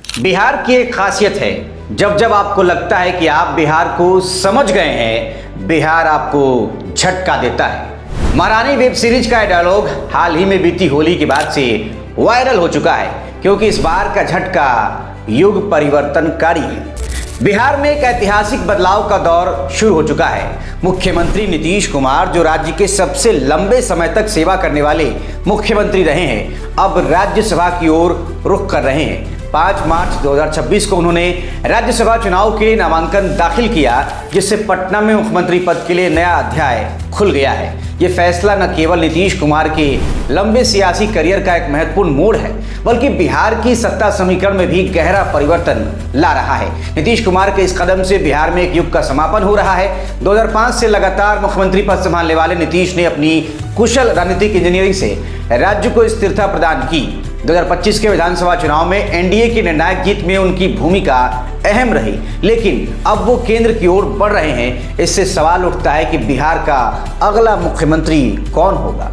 बिहार की एक खासियत है, जब जब आपको लगता है कि आप बिहार को समझ गए हैं, बिहार आपको झटका देता है। महारानी वेब सीरीज का डायलॉग हाल ही में बीती होली के बाद से वायरल हो चुका है, क्योंकि इस बार का झटका युग परिवर्तनकारी है। बिहार में एक ऐतिहासिक बदलाव का दौर शुरू हो चुका है। मुख्यमंत्री नीतीश कुमार, जो राज्य के सबसे लंबे समय तक सेवा करने वाले मुख्यमंत्री रहे हैं, अब राज्यसभा की ओर रुख कर रहे हैं। 5 मार्च 2026 को उन्होंने राज्यसभा चुनाव के लिए नामांकन दाखिल किया, जिससे पटना में मुख्यमंत्री पद के लिए नया अध्याय खुल गया है। ये फैसला न केवल नीतीश कुमार के लंबे सियासी करियर का एक महत्वपूर्ण मोड़ है, बल्कि बिहार की सत्ता समीकरण में भी गहरा परिवर्तन ला रहा है। नीतीश कुमार के इस कदम से बिहार में एक युग का समापन हो रहा है। 2005 से लगातार मुख्यमंत्री पद संभालने वाले नीतीश ने अपनी कुशल राजनीतिक इंजीनियरिंग से राज्य को स्थिरता प्रदान की। 2025 के विधानसभा चुनाव में एनडीए की निर्णायक जीत में उनकी भूमिका अहम रही, लेकिन अब वो केंद्र की ओर बढ़ रहे हैं। इससे सवाल उठता है कि बिहार का अगला मुख्यमंत्री कौन होगा।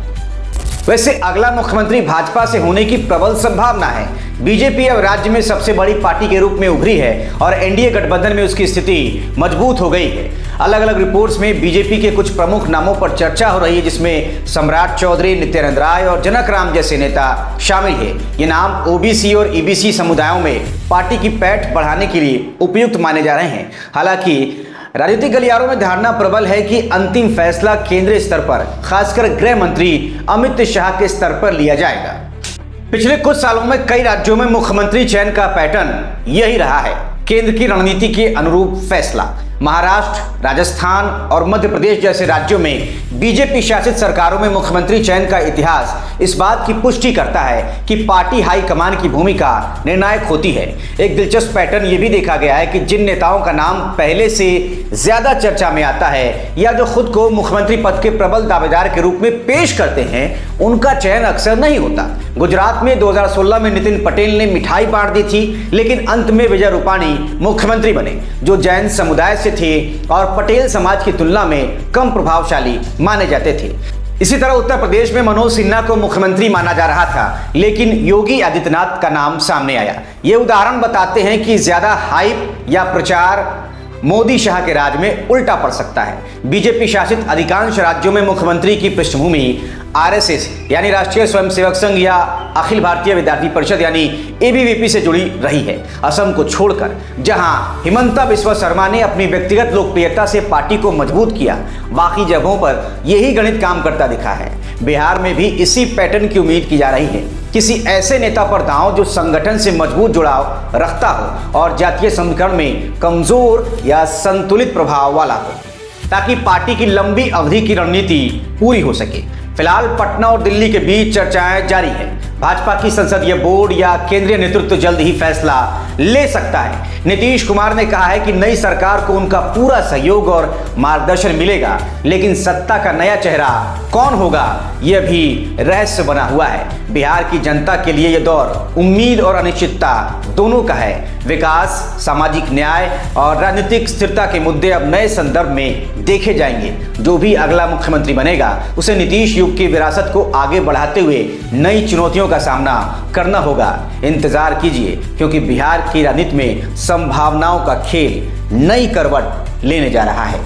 वैसे अगला मुख्यमंत्री भाजपा से होने की प्रबल संभावना है। बीजेपी अब राज्य में सबसे बड़ी पार्टी के रूप में उभरी है और एनडीए गठबंधन में उसकी स्थिति मजबूत हो गई है। अलग अलग रिपोर्ट्स में बीजेपी के कुछ प्रमुख नामों पर चर्चा हो रही है, जिसमें सम्राट चौधरी, नित्यानंद राय और जनक राम जैसे नेता शामिल है। ये नाम ओबीसी और ईबीसी समुदायों में पार्टी की पैठ बढ़ाने के लिए उपयुक्त माने जा रहे हैं। हालांकि राजनीतिक गलियारों में धारणा प्रबल है कि अंतिम फैसला केंद्रीय स्तर पर, खासकर गृह मंत्री अमित शाह के स्तर पर लिया जाएगा। पिछले कुछ सालों में कई राज्यों में मुख्यमंत्री चयन का पैटर्न यही रहा है। केंद्र की रणनीति के अनुरूप फैसला। महाराष्ट्र, राजस्थान और मध्य प्रदेश जैसे राज्यों में बीजेपी शासित सरकारों में मुख्यमंत्री चयन का इतिहास इस बात की पुष्टि करता है कि पार्टी हाईकमान की भूमिका निर्णायक होती है। एक दिलचस्प पैटर्न ये भी देखा गया है कि जिन नेताओं का नाम पहले से ज्यादा चर्चा में आता है या जो खुद को मुख्यमंत्री पद के प्रबल दावेदार के रूप में पेश करते हैं, उनका चयन अक्सर नहीं होता। गुजरात में 2016 में नितिन पटेल ने मिठाई बांट दी थी, लेकिन अंत में विजय रूपाणी मुख्यमंत्री बने, जो जैन समुदाय से थे और पटेल समाज की तुलना में कम प्रभावशाली माने जाते थे। इसी तरह उत्तर प्रदेश में मनोज सिन्हा को मुख्यमंत्री माना जा रहा था, लेकिन योगी आदित्यनाथ का नाम सामने आया। ये उदाहरण बताते हैं कि ज्यादा हाइप या प्रचार मोदी शाह के राज में उल्टा पड़ सकता है। बीजेपी शासित अधिकांश राज्यों में मुख्यमंत्री की पृष्ठभूमि आरएसएस यानी राष्ट्रीय स्वयंसेवक संघ या अखिल भारतीय विद्यार्थी परिषद यानी एबीवीपी से जुड़ी रही है। असम को छोड़कर, जहां हिमंता बिस्वा शर्मा ने अपनी व्यक्तिगत लोकप्रियता से पार्टी को मजबूत किया, बाकी जगहों पर यही गणित काम करता दिखा है। बिहार में भी इसी पैटर्न की उम्मीद की जा रही है। किसी ऐसे नेता पर दांव जो संगठन से मजबूत जुड़ाव रखता हो और जातीय समीकरण में कमजोर या संतुलित प्रभाव वाला हो, ताकि पार्टी की लंबी अवधि की रणनीति पूरी हो सके। फिलहाल पटना और दिल्ली के बीच चर्चाएं जारी है। भाजपा की संसदीय बोर्ड या केंद्रीय नेतृत्व जल्द ही फैसला ले सकता है। नीतीश कुमार ने कहा है कि नई सरकार को उनका पूरा सहयोग और मार्गदर्शन मिलेगा, लेकिन सत्ता का नया चेहरा कौन होगा, यह भी रहस्य बना हुआ है। बिहार की जनता के लिए यह दौर उम्मीद और अनिश्चितता दोनों का है। विकास, सामाजिक न्याय और राजनीतिक स्थिरता के मुद्दे अब नए संदर्भ में देखे जाएंगे। जो भी अगला मुख्यमंत्री बनेगा, उसे नीतीश युग की विरासत को आगे बढ़ाते हुए नई चुनौतियों का सामना करना होगा। इंतजार कीजिए, क्योंकि बिहार की राजनीति में संभावनाओं का खेल नई करवट लेने जा रहा है।